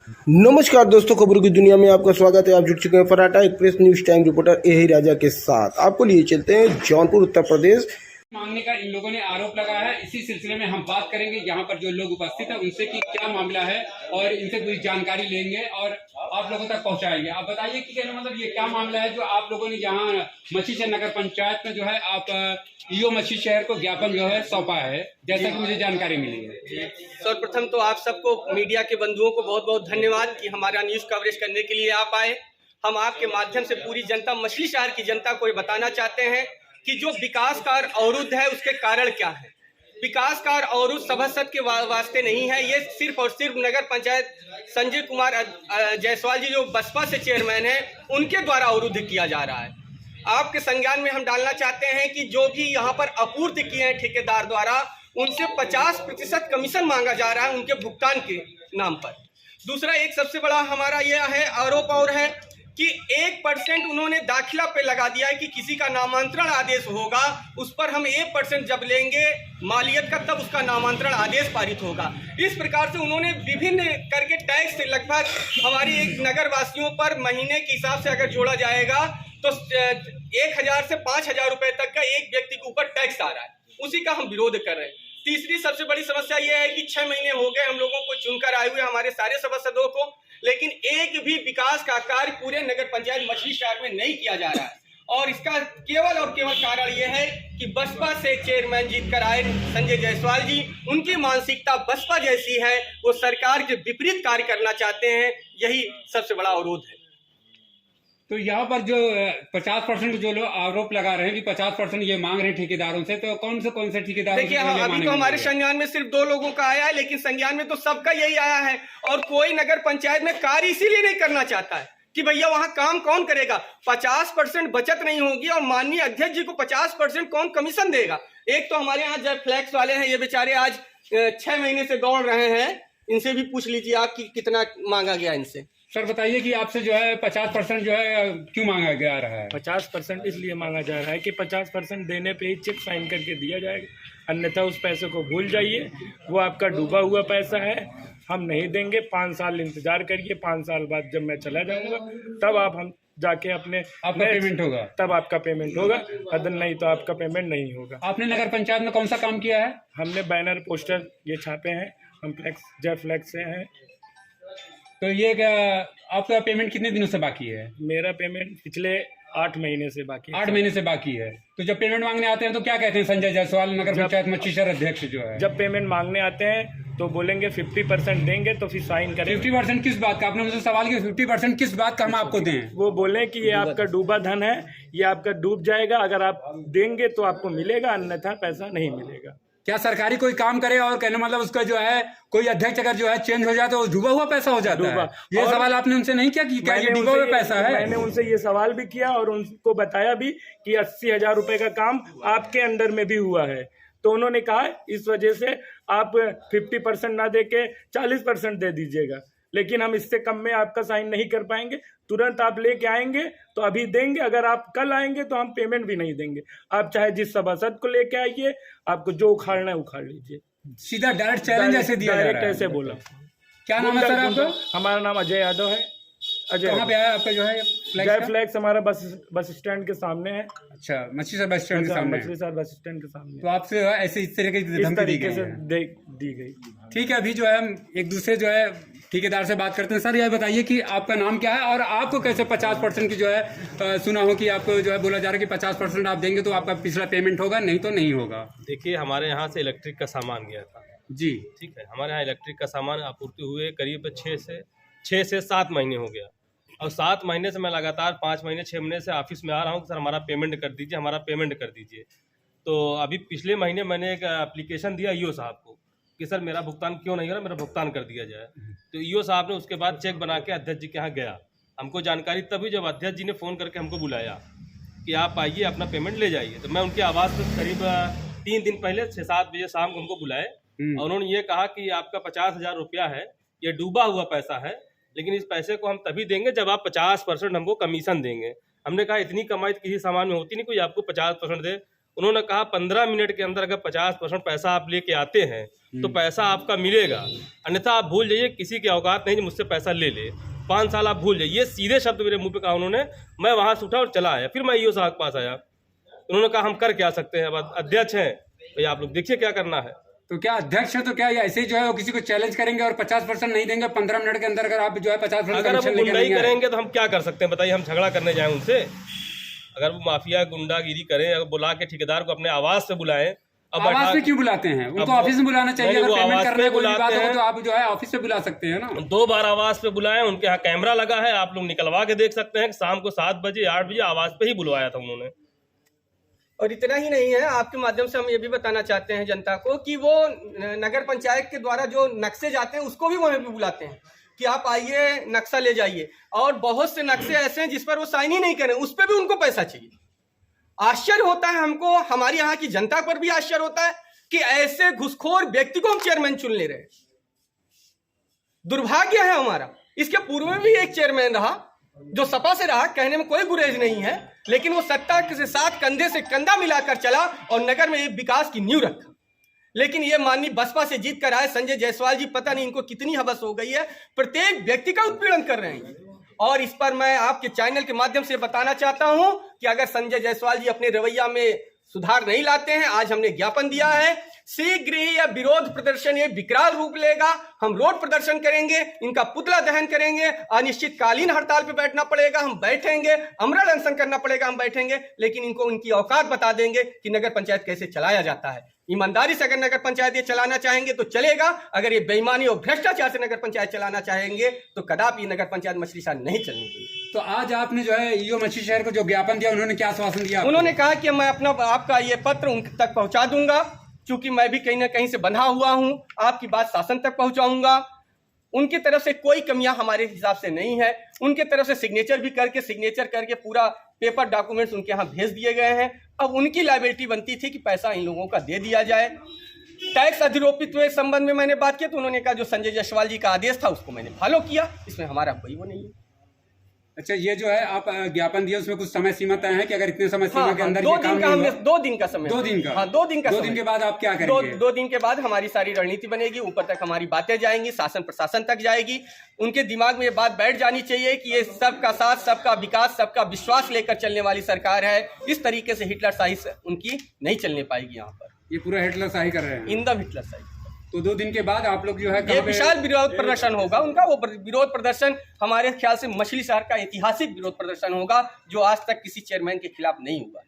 नमस्कार दोस्तों, खबरों की दुनिया में आपका स्वागत है। आप जुड़ चुके हैं फराटा एक्सप्रेस न्यूज टाइम रिपोर्टर एही राजा के साथ। आपको लिए चलते हैं जौनपुर उत्तर प्रदेश। मांगने का इन लोगों ने आरोप लगाया है। इसी सिलसिले में हम बात करेंगे यहाँ पर जो लोग उपस्थित हैं उनसे कि क्या मामला है और इनसे पूरी जानकारी लेंगे और आप लोगों तक पहुँचाएंगे। आप बताइए कि कहने मतलब ये क्या मामला है जो आप लोगों ने यहाँ मछली नगर पंचायत में जो है आप ईओ मछली शहर को ज्ञापन जो है सौंपा है, जैसा कि मुझे जानकारी मिली है। सर्वप्रथम तो आप सबको मीडिया के बंधुओं को बहुत बहुत धन्यवाद कि हमारा न्यूज कवरेज करने के लिए आप आए। हम आपके माध्यम से पूरी जनता, मछली शहर की जनता को ये बताना चाहते हैं कि जो विकास का अवरुद्ध है उसके कारण क्या है। विकास का अवरुद्ध सभासद के वास्ते नहीं है, ये सिर्फ और सिर्फ नगर पंचायत संजय कुमार जायसवाल जी जो बसपा से चेयरमैन है उनके द्वारा अवरुद्ध किया जा रहा है। आपके संज्ञान में हम डालना चाहते हैं कि जो भी यहाँ पर आपूर्ति किए हैं ठेकेदार द्वारा, उनसे 50% कमीशन मांगा जा रहा है उनके भुगतान के नाम पर। दूसरा एक सबसे बड़ा हमारा यह है आरोप और है कि 1% उन्होंने दाखिला पे लगा दिया है कि किसी का नामांतरण आदेश होगा उस पर हम 1% जब लेंगे मालियत का तब उसका नामांतरण आदेश पारित होगा। इस प्रकार से उन्होंने विभिन्न करके टैक्स से लगभग हमारी एक नगर वासियों पर महीने के हिसाब से अगर जोड़ा जाएगा तो 1000 से 5000 रुपए तक का एक व्यक्ति के ऊपर टैक्स आ रहा है, उसी का हम विरोध कर रहे हैं। तीसरी सबसे बड़ी समस्या यह है कि 6 महीने हो गए हम लोगों को चुनकर आए हुए हमारे सारे सभासदों को, लेकिन एक भी विकास का कार्य पूरे नगर पंचायत मछली शहर में नहीं किया जा रहा है। और इसका केवल और केवल कारण यह है कि बसपा से चेयरमैन जीत कर आए संजय जायसवाल जी, उनकी मानसिकता बसपा जैसी है, वो सरकार के विपरीत कार्य करना चाहते हैं, यही सबसे बड़ा अवरोध है। तो यहाँ पर जो 50% जो लोग आरोप लगा रहे हैं कि 50% ये मांग रहे हैं ठेकेदारों से, तो कौन से ठेकेदारों? देखिए अभी तो हमारे संज्ञान में सिर्फ 2 लोगों का आया है, लेकिन संज्ञान में तो सबका यही आया है। और कोई नगर पंचायत में कार्य इसीलिए नहीं करना चाहता है कि भैया वहां काम कौन करेगा। 50% बचत नहीं होगी और माननीय अध्यक्ष जी को 50% कौन कमीशन देगा। एक तो हमारे यहाँ जब फ्लैक्स वाले हैं, ये बेचारे आज 6 महीने से दौड़ रहे हैं, इनसे भी पूछ लीजिए आप कि कितना मांगा गया इनसे। सर बताइए कि आपसे जो है 50% जो है क्यों मांगा जा रहा है? 50% इसलिए मांगा जा रहा है कि 50% देने पे ही चेक साइन करके दिया जाएगा, अन्यथा उस पैसे को भूल जाइए, वो आपका डूबा हुआ पैसा है, हम नहीं देंगे। 5 साल इंतजार करिए, 5 साल बाद जब मैं चला जाऊंगा तब हम जाके आपका पेमेंट होगा, तब आपका पेमेंट होगा, अदर नहीं तो आपका पेमेंट नहीं होगा। आपने नगर पंचायत में कौन सा काम किया है? हमने बैनर पोस्टर ये छापे हैं, हम जय फ्लैक्स से हैं। तो ये आपका पेमेंट कितने दिनों से बाकी है? मेरा पेमेंट पिछले 8 महीने से बाकी है। 8 महीने से बाकी है। तो जब पेमेंट मांगने आते हैं तो क्या कहते हैं संजय जायसवाल नगर पंचायत मछली शहर अध्यक्ष जो है? जब पेमेंट मांगने आते हैं तो बोलेंगे 50% देंगे तो फिर साइन करेंगे। 50% किस बात का? आपने मुझसे सवाल किया 50% किस बात का हम आपको दें? वो बोले कि ये आपका डूबा धन है, ये आपका डूब जाएगा, अगर आप देंगे तो आपको मिलेगा, अन्यथा पैसा नहीं मिलेगा। क्या सरकारी कोई काम करे और कहने मतलब उसका जो है कोई अध्यक्ष अगर जो है चेंज हो जाए तो डूबा हुआ पैसा हो जाता है? ये सवाल आपने उनसे नहीं किया कि क्या ये डूबा हुआ पैसा है? मैंने उनसे ये सवाल भी किया और उनको बताया भी कि 80,000 रुपए का काम आपके अंडर में भी हुआ है। तो उन्होंने कहा इस वजह से आप 50% ना दे के 40% दे दीजिएगा, लेकिन हम इससे कम में आपका साइन नहीं कर पाएंगे। तुरंत आप लेके आएंगे तो अभी देंगे, अगर आप कल आएंगे तो हम पेमेंट भी नहीं देंगे। आप चाहे जिस सभासद को लेके आइए, आपको जो उखाड़ना है उखाड़ लीजिए। सीधा डायरेक्ट चैलेंज ऐसे दिया जा रहा है? डायरेक्ट ऐसे बोला। क्या नाम है सर आपका? हमारा नाम अजय यादव है। अजय कहाँ पे आया आपका जो है जय फ्लैक्स? हमारा बस स्टैंड के सामने है। अच्छा, मछली शहर बस स्टैंड के सामने? मछली शहर बस स्टैंड के सामने। तो आपसे ऐसे इस तरीके की धमकी दी गई। ठीक है, अभी जो है हम एक दूसरे जो है ठेकेदार से बात करते हैं। सर यह बताइए कि आपका नाम क्या है और आपको कैसे 50% की जो है सुना हो कि आपको जो है बोला जा रहा है कि 50% आप देंगे तो आपका पिछला पेमेंट होगा, नहीं तो नहीं होगा? देखिए, हमारे यहाँ से इलेक्ट्रिक का सामान गया था जी, ठीक है। हमारे यहाँ इलेक्ट्रिक का सामान आपूर्ति हुए करीब 6 से 7 महीने हो गया, और 7 महीने से मैं लगातार 5 महीने 6 महीने से ऑफिस में आ रहा हूँ कि सर हमारा पेमेंट कर दीजिए, हमारा पेमेंट कर दीजिए। तो अभी पिछले महीने मैंने एक एप्लीकेशन दिया ईओ साहब को कि सर मेरा भुगतान क्यों नहीं हो रहा, मेरा भुगतान कर दिया जाए। तो ईओ साहब ने उसके बाद चेक बना के अध्यक्ष जी के यहाँ गया। हमको जानकारी तभी जब अध्यक्ष जी ने फ़ोन करके हमको बुलाया कि आप आइए अपना पेमेंट ले जाइए। तो मैं उनके आवास पर करीब 3 दिन पहले 6-7 बजे शाम को हमको बुलाए और उन्होंने ये कहा कि आपका 50,000 रुपया है, ये डूबा हुआ पैसा है, लेकिन इस पैसे को हम तभी देंगे जब आप 50% हमको कमीशन देंगे। हमने कहा इतनी कमाई किसी सामान में होती नहीं, कोई आपको 50% दे। उन्होंने कहा 15 मिनट के अंदर अगर 50% पैसा आप लेके आते हैं तो पैसा आपका मिलेगा, अन्यथा आप भूल जाइए, किसी की औकात नहीं मुझसे पैसा ले ले, 5 साल आप भूल जाइए। ये सीधे शब्द मेरे मुंह पे कहा उन्होंने। मैं वहां से उठा और चला आया। फिर मैं ईओ साहब के पास आया, उन्होंने कहा हम कर क्या सकते हैं, अब अध्यक्ष हैं भैया, आप लोग देखिए क्या करना है। तो क्या अध्यक्ष है तो क्या ये ऐसे ही जो है वो किसी को चैलेंज करेंगे और 50% नहीं देंगे 15 मिनट के अंदर, अगर आप जो है 50% अगर वो गुंडाई करेंगे तो हम क्या कर सकते हैं बताइए, हम झगड़ा करने जाएं उनसे? अगर वो माफिया गुंडागिरी करें, अगर बुला के ठेकेदार को अपने आवाज से बुलाएं, अब आवाज पे क्यों बुलाते हैं? उनको ऑफिस में बुलाना चाहिए। अगर पेमेंट करना है कोई बात हो तो आप जो है ऑफिस पे बुला सकते हैं ना। 2 बार आवाज पे बुलाए, उनके यहाँ कैमरा लगा है, आप लोग निकलवा के देख सकते हैं। शाम को 7 बजे 8 बजे आवाज पे ही बुलवाया था उन्होंने। और इतना ही नहीं है, आपके माध्यम से हम ये भी बताना चाहते हैं जनता को कि वो नगर पंचायत के द्वारा जो नक्शे जाते हैं उसको भी वहीं पे बुलाते हैं कि आप आइए नक्शा ले जाइए। और बहुत से नक्शे ऐसे हैं जिस पर वो साइन ही नहीं करें, उस पर भी उनको पैसा चाहिए। आश्चर्य होता है हमको, हमारी यहाँ की जनता पर भी आश्चर्य होता है कि ऐसे घुसखोर व्यक्ति को हम चेयरमैन चुन ले रहे हैं। दुर्भाग्य है हमारा। इसके पूर्व में भी एक चेयरमैन रहा जो सपा से रहा, कहने में कोई गुरेज नहीं है, लेकिन वो सत्ता के साथ कंधे से कंधा मिलाकर चला और नगर में विकास की नींव रखा। लेकिन ये माननीय बसपा से जीत कर आए संजय जायसवाल जी, पता नहीं इनको कितनी हवस हो गई है, प्रत्येक व्यक्ति का उत्पीड़न कर रहे हैं। और इस पर मैं आपके चैनल के माध्यम से बताना चाहता हूं कि अगर संजय जायसवाल जी अपने रवैया में सुधार नहीं लाते हैं, आज हमने ज्ञापन दिया है, शीघ्र ही यह विरोध प्रदर्शन ये विकराल रूप लेगा। हम रोड प्रदर्शन करेंगे, इनका पुतला दहन करेंगे, अनिश्चितकालीन हड़ताल पे बैठना पड़ेगा, हम बैठेंगे, अमरण अनशन करना पड़ेगा, हम बैठेंगे, लेकिन इनको उनकी औकात बता देंगे कि नगर पंचायत कैसे चलाया जाता है। ईमानदारी से अगर नगर पंचायत ये चलाना चाहेंगे तो चलेगा, अगर ये बेईमानी और भ्रष्टाचार से नगर पंचायत चलाना चाहेंगे तो कदापि नगर पंचायत मछली शहर नहीं चलनी चाहिए। तो आज आपने जो है ईओ मछली शहर को जो ज्ञापन दिया, उन्होंने क्या आश्वासन दिया? उन्होंने कहा कि मैं अपना आपका ये पत्र उन तक पहुंचा दूंगा, क्योंकि मैं भी कहीं ना कहीं से बंधा हुआ हूं, आपकी बात शासन तक पहुंचाऊंगा। उनकी तरफ से कोई कमियां हमारे हिसाब से नहीं है। उनके तरफ से सिग्नेचर करके पूरा पेपर डॉक्यूमेंट्स उनके यहाँ भेज दिए गए हैं। अब उनकी लायबिलिटी बनती थी कि पैसा इन लोगों का दे दिया जाए। टैक्स अधिरोपित हुए संबंध में मैंने बात की तो उन्होंने कहा जो संजय जायसवाल जी का आदेश था उसको मैंने फॉलो किया, इसमें हमारा कोई वो नहीं है। अच्छा, ये जो है आप ज्ञापन दिया उसमें कुछ समय सीमा तय है कि अगर इतने समय सीमा के अंदर ये काम नहीं हुआ? 2 दिन का समय। 2 दिन का? हाँ, 2 दिन का। 2 दिन के बाद आप क्या करेंगे? 2 दिन के बाद हमारी सारी रणनीति बनेगी, ऊपर तक हमारी बातें जाएंगी, शासन प्रशासन तक जाएगी। उनके दिमाग में ये बात बैठ जानी चाहिए कि ये सबका साथ, सबका विकास, सबका विश्वास लेकर चलने वाली सरकार है। इस तरीके से हिटलर शाही उनकी नहीं चलने पाएगी यहाँ पर। ये पूरा हिटलर शाही कर रहे हैं, इंदम हिटलर शाही। तो 2 दिन के बाद आप लोग जो है ये विशाल विरोध प्रदर्शन होगा उनका। वो विरोध प्रदर्शन हमारे ख्याल से मछली शहर का ऐतिहासिक विरोध प्रदर्शन होगा जो आज तक किसी चेयरमैन के खिलाफ नहीं हुआ।